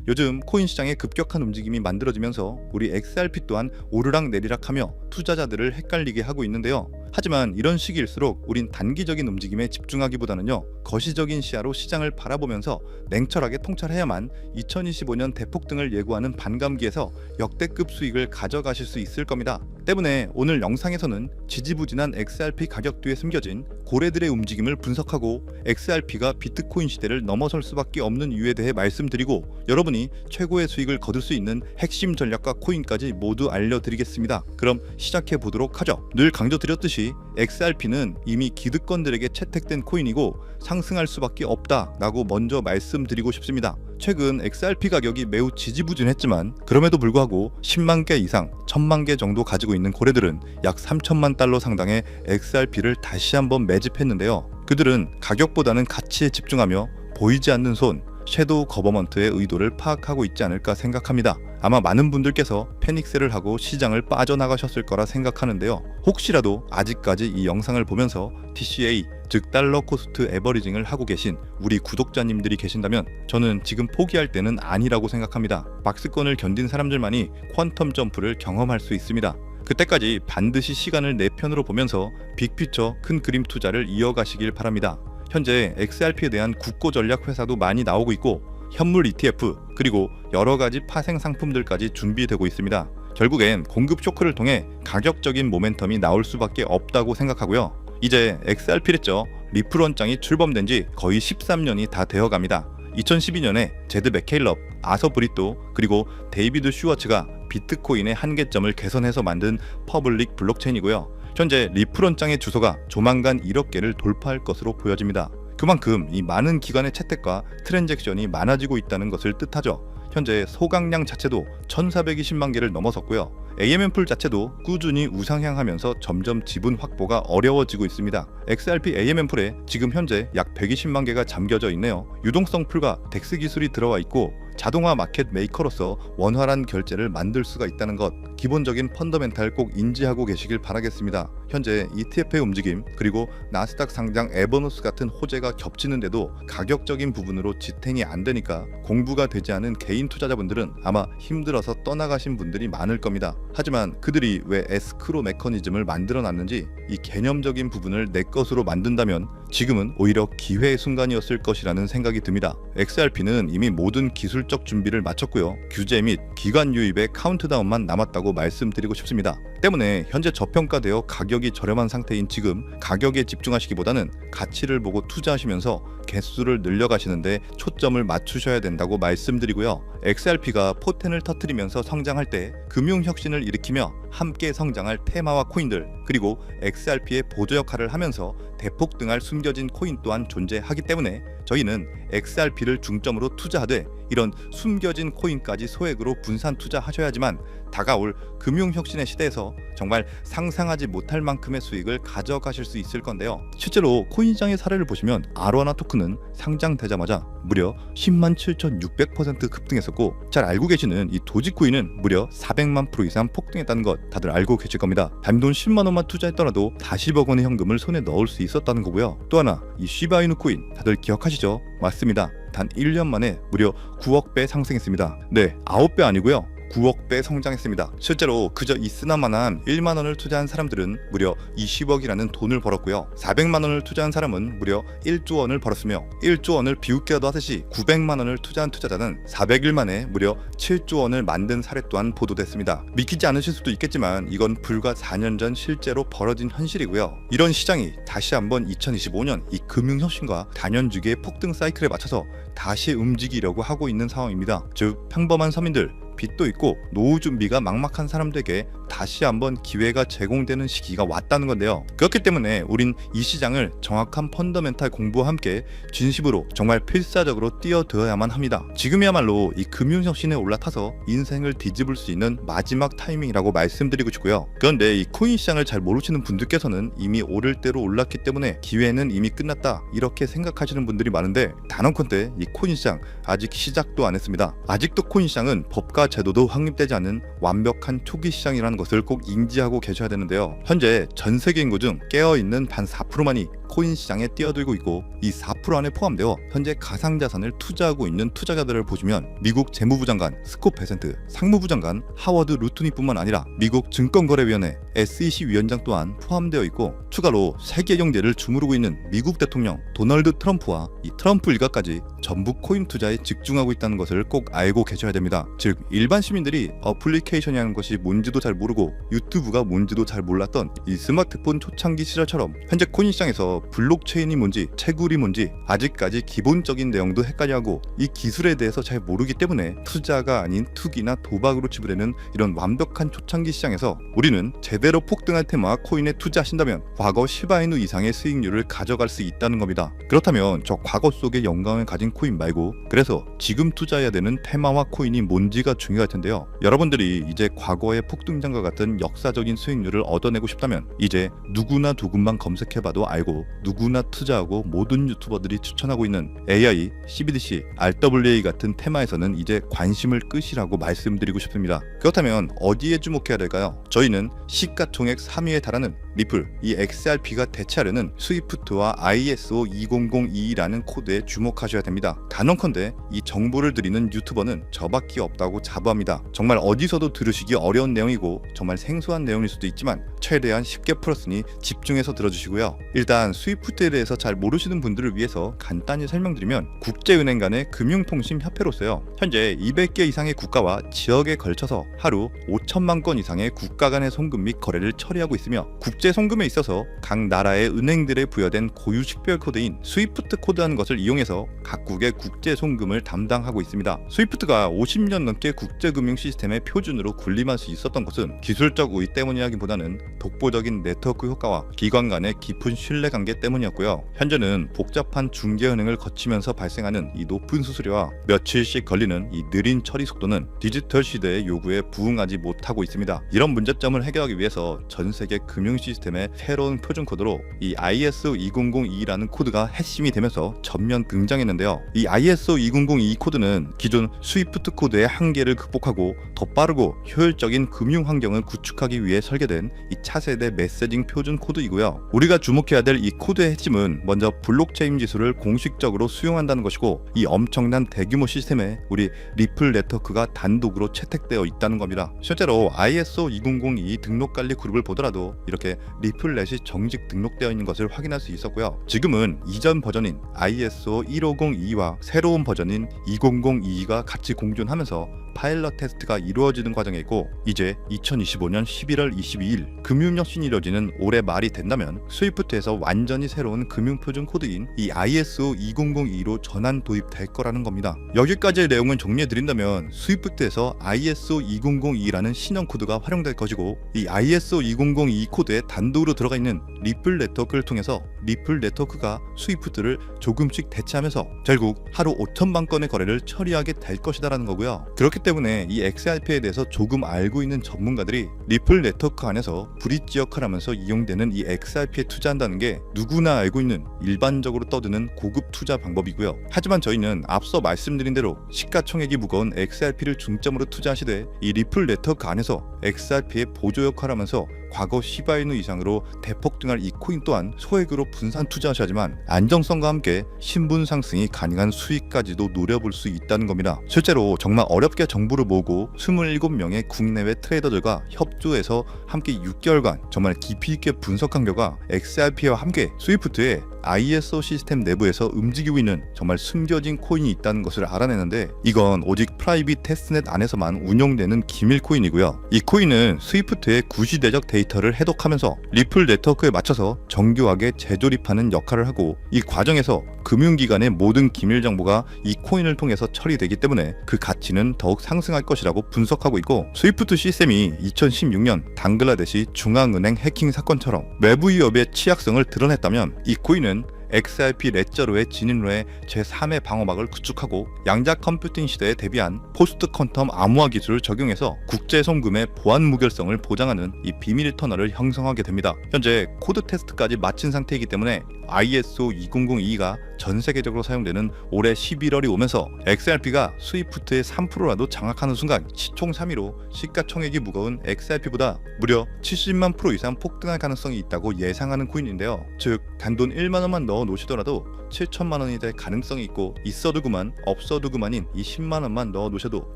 요즘 코인 시장의 급격한 움직임이 만들어지면서 우리 XRP 또한 오르락내리락하며 투자자들을 헷갈리게 하고 있는데요. 하지만 이런 시기일수록 우린 단기적인 움직임에 집중하기보다는요, 거시적인 시야로 시장을 바라보면서 냉철하게 통찰해야만 2025년 대폭등을 예고하는 반감기에서 역대급 수익을 가져가실 수 있을 겁니다. 때문에 오늘 영상에서는 지지부진한 XRP 가격 뒤에 숨겨진 고래들의 움직임을 분석하고 XRP가 비트코인 시대를 넘어설 수밖에 없는 이유에 대해 말씀드리고, 여러분이 최고의 수익을 거둘 수 있는 핵심 전략과 코인까지 모두 알려드리겠습니다. 그럼 시작해 보도록 하죠. 늘 강조드렸듯이 XRP는 이미 기득권들에게 채택된 코인이고 상승할 수밖에 없다라고 먼저 말씀드리고 싶습니다. 최근 XRP 가격이 매우 지지부진했지만 그럼에도 불구하고 10만 개 이상, 1000만 개 정도 가지고 있는 고래들은 약 3천만 달러 상당의 XRP를 다시 한번 매집했는데요. 그들은 가격보다는 가치에 집중하며 보이지 않는 손, 섀도우 거버먼트의 의도를 파악하고 있지 않을까 생각합니다. 아마 많은 분들께서 패닉셀을 하고 시장을 빠져나가셨을 거라 생각하는데요. 혹시라도 아직까지 이 영상을 보면서 TCA, 즉 달러 코스트 에버리징을 하고 계신 우리 구독자님들이 계신다면 저는 지금 포기할 때는 아니라고 생각합니다. 박스권을 견딘 사람들만이 퀀텀 점프를 경험할 수 있습니다. 그때까지 반드시 시간을 내 편으로 보면서 빅피처 큰 그림 투자를 이어가시길 바랍니다. 현재 XRP에 대한 국고 전략 회사도 많이 나오고 있고 현물 ETF 그리고 여러가지 파생 상품들까지 준비되고 있습니다. 결국엔 공급 쇼크를 통해 가격적인 모멘텀이 나올 수밖에 없다고 생각하고요. 이제 XRP랬죠. 리플 원장이 출범된 지 거의 13년이 다 되어갑니다. 2012년에 제드 맥케일럽, 아서 브리또 그리고 데이비드 슈워츠가 비트코인의 한계점을 개선해서 만든 퍼블릭 블록체인이고요. 현재 리플 원장의 주소가 조만간 1억 개를 돌파할 것으로 보여집니다. 그만큼 이 많은 기관의 채택과 트랜잭션이 많아지고 있다는 것을 뜻하죠. 현재 소각량 자체도 1420만 개를 넘어섰고요. AMM 풀 자체도 꾸준히 우상향하면서 점점 지분 확보가 어려워지고 있습니다. XRP AMM 풀에 지금 현재 약 120만 개가 잠겨져 있네요. 유동성 풀과 덱스 기술이 들어와 있고 자동화 마켓 메이커로서 원활한 결제를 만들 수가 있다는 것, 기본적인 펀더멘탈 꼭 인지하고 계시길 바라겠습니다. 현재 ETF의 움직임 그리고 나스닥 상장 에버노스 같은 호재가 겹치는데도 가격적인 부분으로 지탱이 안 되니까 공부가 되지 않은 개인 투자자분들은 아마 힘들어서 떠나가신 분들이 많을 겁니다. 하지만 그들이 왜 에스크로 메커니즘을 만들어 놨는지 이 개념적인 부분을 내 것으로 만든다면 지금은 오히려 기회의 순간이었을 것이라는 생각이 듭니다. XRP는 이미 모든 기술적 준비를 마쳤고요. 규제 및 기관 유입의 카운트다운만 남았다고 말씀드리고 싶습니다. 때문에 현재 저평가되어 가격이 저렴한 상태인 지금 가격에 집중하시기보다는 가치를 보고 투자하시면서 개수를 늘려가시는데 초점을 맞추셔야 된다고 말씀드리고요. XRP가 포텐을 터뜨리면서 성장할 때 금융혁신을 일으키며 함께 성장할 테마와 코인들 그리고 XRP의 보조 역할을 하면서 대폭등할 숨겨진 코인 또한 존재하기 때문에 저희는 XRP를 중점으로 투자하되 이런 숨겨진 코인까지 소액으로 분산 투자하셔야지만 다가올 금융혁신의 시대에서 정말 상상하지 못할 만큼의 수익을 가져가실 수 있을 건데요. 실제로 코인시장의 사례를 보시면 아로하나 토큰은 상장되자마자 무려 107,600% 급등했었고, 잘 알고 계시는 이 도지코인은 무려 400만 프로 이상 폭등했다는 것 다들 알고 계실 겁니다. 단돈 10만 원만 투자했더라도 40억 원의 현금을 손에 넣을 수 있었다는 거고요. 또 하나 이 시바이누 코인 다들 기억하시죠? 맞습니다. 단 1년 만에 무려 9억 배 상승했습니다. 네, 9배 아니고요. 9억 배 성장했습니다. 실제로 그저 있으나마나 1만 원을 투자한 사람들은 무려 20억이라는 돈을 벌었고요. 400만 원을 투자한 사람은 무려 1조 원을 벌었으며 1조 원을 비웃기라도 하듯이 900만 원을 투자한 투자자는 400일 만에 무려 7조 원을 만든 사례 또한 보도됐습니다. 믿기지 않으실 수도 있겠지만 이건 불과 4년 전 실제로 벌어진 현실이고요. 이런 시장이 다시 한번 2025년 이 금융혁신과 단연주기의 폭등 사이클에 맞춰서 다시 움직이려고 하고 있는 상황입니다. 즉 평범한 서민들, 빚도 있고 노후 준비가 막막한 사람들에게 다시 한번 기회가 제공되는 시기가 왔다는 건데요. 그렇기 때문에 우린 이 시장을 정확한 펀더멘탈 공부와 함께 진심으로 정말 필사적으로 뛰어들어야만 합니다. 지금이야말로 이 금융혁신에 올라타서 인생을 뒤집을 수 있는 마지막 타이밍이라고 말씀드리고 싶고요. 그런데 이 코인 시장을 잘 모르시는 분들께서는 이미 오를 대로 올랐기 때문에 기회는 이미 끝났다 이렇게 생각하시는 분들이 많은데, 단언컨대 이 코인 시장 아직 시작도 안 했습니다. 아직도 코인 시장은 법과 제도도 확립되지 않은 완벽한 초기 시장이라는 것을 꼭 인지하고 계셔야 되는데요. 현재 전 세계 인구 중 깨어있는 반 4%만이 코인 시장에 뛰어들고 있고 이 4% 안에 포함되어 현재 가상자산을 투자하고 있는 투자자들을 보시면 미국 재무부 장관 스콧 베센트, 상무부 장관 하워드 루트니뿐만 아니라 미국 증권거래위원회 SEC 위원장 또한 포함되어 있고, 추가로 세계 경제를 주무르고 있는 미국 대통령 도널드 트럼프와 이 트럼프 일가까지 전부 코인 투자에 집중하고 있다는 것을 꼭 알고 계셔야 됩니다. 즉 일반 시민들이 어플리케이션이라는 것이 뭔지도 잘 모르고 유튜브가 뭔지도 잘 몰랐던 이 스마트폰 초창기 시절처럼 현재 코인 시장에서 블록체인이 뭔지 채굴이 뭔지 아직까지 기본적인 내용도 헷갈려하고 이 기술에 대해서 잘 모르기 때문에 투자가 아닌 투기나 도박으로 치부되는 이런 완벽한 초창기 시장에서 우리는 제대로 폭등할 테마 코인에 투자하신다면 과거 시바이누 이상의 수익률을 가져갈 수 있다는 겁니다. 그렇다면 저 과거 속의 영광을 가진 코인 말고 그래서 지금 투자해야 되는 테마와 코인이 뭔지가 중요할 텐데요. 여러분들이 이제 과거의 폭등장과 같은 역사적인 수익률을 얻어내고 싶다면 이제 누구나 조금만 검색해봐도 알고 누구나 투자하고 모든 유튜버들이 추천하고 있는 AI, CBDC, RWA 같은 테마에서는 이제 관심을 끄시라고 말씀드리고 싶습니다. 그렇다면 어디에 주목해야 될까요? 저희는 시가총액 3위에 달하는 리플, 이 XRP가 대체하려는 스위프트와 ISO 20022라는 코드에 주목하셔야 됩니다. 단언컨대 이 정보를 드리는 유튜버는 저밖에 없다고 자부합니다. 정말 어디서도 들으시기 어려운 내용이고 정말 생소한 내용일 수도 있지만 최대한 쉽게 풀었으니 집중해서 들어주시고요. 일단 스위프트에 대해서 잘 모르시는 분들을 위해서 간단히 설명드리면 국제은행 간의 금융통신협회로서요, 현재 200개 이상의 국가와 지역에 걸쳐서 하루 5천만 건 이상의 국가 간의 송금 및 거래를 처리하고 있으며 국제 송금에 있어서 각 나라의 은행들에 부여된 고유 식별 코드인 스위프트 코드라는 것을 이용해서 각국의 국제 송금을 담당하고 있습니다. 스위프트가 50년 넘게 국제금융 시스템의 표준으로 군림할 수 있었던 것은 기술적 우위 때문이라기보다는 독보적인 네트워크 효과와 기관 간의 깊은 신뢰관계 때문이었고요. 현재는 복잡한 중개은행을 거치면서 발생하는 이 높은 수수료와 며칠씩 걸리는 이 느린 처리 속도는 디지털 시대의 요구에 부응하지 못하고 있습니다. 이런 문제점을 해결하기 위해서 전 세계 금융 시스템의 새로운 표준 코드로 이 ISO 2002라는 코드가 핵심이 되면서 전면 등장했는데요. 이 ISO 2002 코드는 기존 스위프트 코드의 한계를 극복하고 더 빠르고 효율적인 금융 환경을 구축하기 위해 설계된 이 차세대 메시징 표준 코드이고요. 우리가 주목해야 될 이 코드의 핵심은 먼저 블록체인 기술을 공식적으로 수용한다는 것이고, 이 엄청난 대규모 시스템에 우리 리플 네트워크가 단독으로 채택되어 있다는 겁니다. 실제로 ISO 2002 등록관리 그룹을 보더라도 이렇게 리플넷이 정식 등록되어 있는 것을 확인할 수 있었고요. 지금은 이전 버전인 ISO 1502와 새로운 버전인 2002가 같이 공존하면서 파일럿 테스트가 이루어지는 과정에 있고, 이제 2025년 11월 22일 금융혁신이 이뤄지는 올해 말이 된다면 스위프트에서 완전히 새로운 금융표준 코드인 이 ISO 2002로 전환 도입될 거라는 겁니다. 여기까지의 내용을 정리해드린다면 스위프트에서 ISO 2002라는 신형 코드가 활용될 것이고, 이 ISO 2002 코드에 단독으로 들어가 있는 리플 네트워크를 통해서 리플 네트워크가 스위프트를 조금씩 대체하면서 결국 하루 5천만 건의 거래를 처리하게 될 것이다라는 거고요. 그렇기 때문에 이 XRP에 대해서 조금 알고 있는 전문가들이 리플 네트워크 안에서 브릿지 역할을 하면서 이용되는 이 XRP에 투자한다는 게 누구나 알고 있는 일반적으로 떠드는 고급 투자 방법이고요. 하지만 저희는 앞서 말씀드린 대로 시가총액이 무거운 XRP를 중점으로 투자하시되 이 리플 네트워크 안에서 XRP의 보조 역할을 하면서 과거 시바이누 이상으로 대폭등할 이 코인 또한 소액으로 분산 투자하셔야지만 안정성과 함께 신분 상승이 가능한 수익까지도 노려볼 수 있다는 겁니다. 실제로 정말 어렵게 정보를 모으고 27명의 국내외 트레이더들과 협조해서 함께 6개월간 정말 깊이 있게 분석한 결과 XRP와 함께 스위프트의 ISO 시스템 내부에서 움직이고 있는 정말 숨겨진 코인이 있다는 것을 알아내는데, 이건 오직 프라이빗 테스트넷 안에서만 운용되는 기밀 코인이고요. 이 코인은 스위프트의 구시대적 데이터를 해독하면서 리플 네트워크에 맞춰서 정교하게 재조립하는 역할을 하고, 이 과정에서 금융기관의 모든 기밀 정보가 이 코인을 통해서 처리되기 때문에 그 가치는 더욱 상승할 것이라고 분석하고 있고, 스위프트 시스템이 2016년 방글라데시 중앙은행 해킹 사건처럼 외부 위협의 취약성을 드러냈다면 이 코인은 XRP 레저로의 진입로 해 제3의 방어막을 구축하고 양자 컴퓨팅 시대에 대비한 포스트 퀀텀 암호화 기술을 적용해서 국제 송금의 보안 무결성을 보장하는 이 비밀 터널을 형성하게 됩니다. 현재 코드 테스트까지 마친 상태이기 때문에 ISO 20022가 전 세계적으로 사용되는 올해 11월이 오면서 XRP가 스위프트의 3%라도 장악하는 순간 시총 3위로 시가총액이 무거운 XRP보다 무려 70만 프로 이상 폭등할 가능성이 있다고 예상하는 코인인데요. 즉 단돈 1만 원만 넣어 놓으시더라도 7천만 원이 될 가능성이 있고 있어도 그만 없어도 그만인 이 10만 원만 넣어 놓으셔도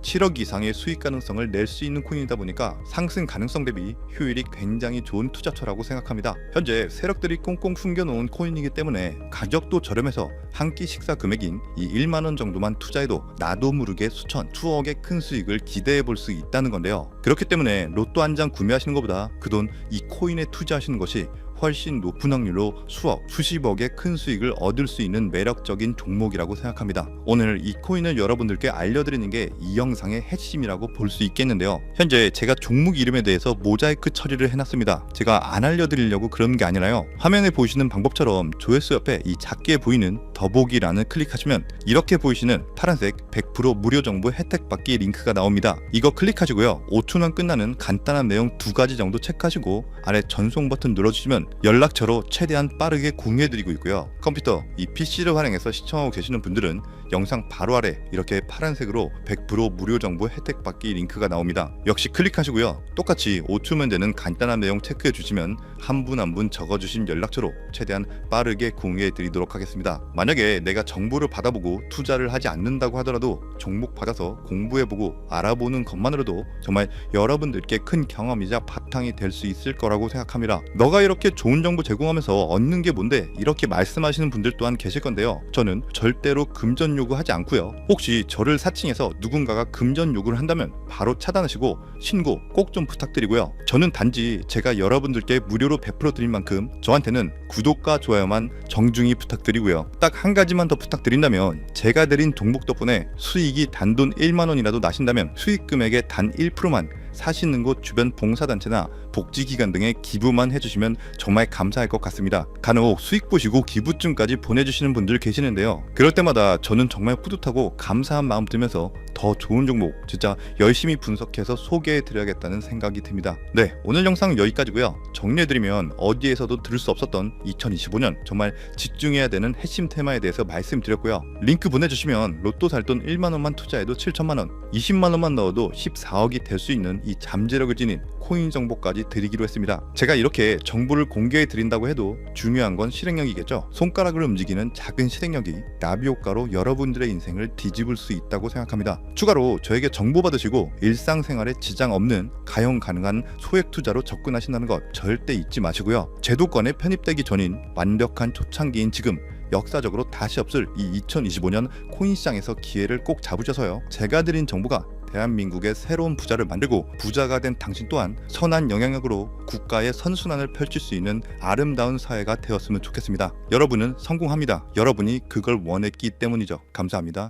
7억 이상의 수익 가능성을 낼 수 있는 코인이다 보니까 상승 가능성 대비 효율이 굉장히 좋은 투자처라고 생각합니다. 현재 세력들이 꽁꽁 숨겨놓은 코인이기 때문에 가격도 저렴해서 한 끼 식사 금액인 이 1만 원 정도만 투자해도 나도 모르게 수천, 수억의 큰 수익을 기대해 볼 수 있다는 건데요. 그렇기 때문에 로또 한 장 구매하시는 것보다 그 돈 이 코인에 투자하시는 것이 훨씬 높은 확률로 수억, 수십억의 큰 수익을 얻을 수 있는 매력적인 종목이라고 생각합니다. 오늘 이 코인을 여러분들께 알려드리는 게 이 영상의 핵심이라고 볼 수 있겠는데요. 현재 제가 종목 이름에 대해서 모자이크 처리를 해놨습니다. 제가 안 알려드리려고 그런 게 아니라요. 화면에 보이시는 방법처럼 조회수 옆에 이 작게 보이는 더보기란을 클릭하시면 이렇게 보이시는 파란색 100% 무료 정보 혜택 받기 링크가 나옵니다. 이거 클릭하시고요. 5초면 끝나는 간단한 내용 2가지 정도 체크하시고 아래 전송 버튼 눌러주시면 연락처로 최대한 빠르게 공유해드리고 있고요. 컴퓨터, 이 PC를 활용해서 시청하고 계시는 분들은 영상 바로 아래 이렇게 파란색으로 100% 무료 정보 혜택 받기 링크가 나옵니다. 역시 클릭하시고요. 똑같이 5초면 되는 간단한 내용 체크해 주시면 한 분 한 분 적어주신 연락처로 최대한 빠르게 공유해 드리도록 하겠습니다. 만약에 내가 정보를 받아보고 투자를 하지 않는다고 하더라도 종목 받아서 공부해보고 알아보는 것만으로도 정말 여러분들께 큰 경험이자 바탕이 될 수 있을 거라고 생각합니다. 너가 이렇게 좋은 정보 제공하면서 얻는 게 뭔데? 이렇게 말씀하시는 분들 또한 계실 건데요. 저는 절대로 금전 요구하지 않고요. 혹시 저를 사칭해서 누군가가 금전 요구를 한다면 바로 차단하시고 신고 꼭 좀 부탁드리고요. 저는 단지 제가 여러분들께 무료로 베풀어 드린 만큼 저한테는 구독과 좋아요만 정중히 부탁드리고요. 딱 한 가지만 더 부탁드린다면 제가 드린 종목 덕분에 수익이 단돈 1만 원이라도 나신다면 수익 금액의 단 1%만 사시는 곳 주변 봉사단체나 복지기관 등에 기부만 해주시면 정말 감사할 것 같습니다. 간혹 수익 보시고 기부증까지 보내주시는 분들 계시는데요. 그럴 때마다 저는 정말 뿌듯하고 감사한 마음 들면서 더 좋은 종목 진짜 열심히 분석해서 소개해드려야겠다는 생각이 듭니다. 네, 오늘 영상 여기까지고요. 정리해드리면 어디에서도 들을 수 없었던 2025년 정말 집중해야 되는 핵심 테마에 대해서 말씀드렸고요. 링크 보내주시면 로또 살 돈 1만 원만 투자해도 7천만 원, 20만 원만 넣어도 14억이 될 수 있는 이 잠재력을 지닌 코인 정보까지 드리기로 했습니다. 제가 이렇게 정보를 공개해 드린다고 해도 중요한 건 실행력이겠죠. 손가락을 움직이는 작은 실행력이 나비 효과로 여러분들의 인생을 뒤집을 수 있다고 생각합니다. 추가로 저에게 정보 받으시고 일상생활에 지장 없는 가용 가능한 소액 투자로 접근하신다는 것 절대 잊지 마시고요. 제도권에 편입되기 전인 완벽한 초창기인 지금 역사적으로 다시 없을 이 2025년 코인 시장에서 기회를 꼭 잡으셔서요. 제가 드린 정보가 대한민국의 새로운 부자를 만들고 부자가 된 당신 또한 선한 영향력으로 국가의 선순환을 펼칠 수 있는 아름다운 사회가 되었으면 좋겠습니다. 여러분은 성공합니다. 여러분이 그걸 원했기 때문이죠. 감사합니다.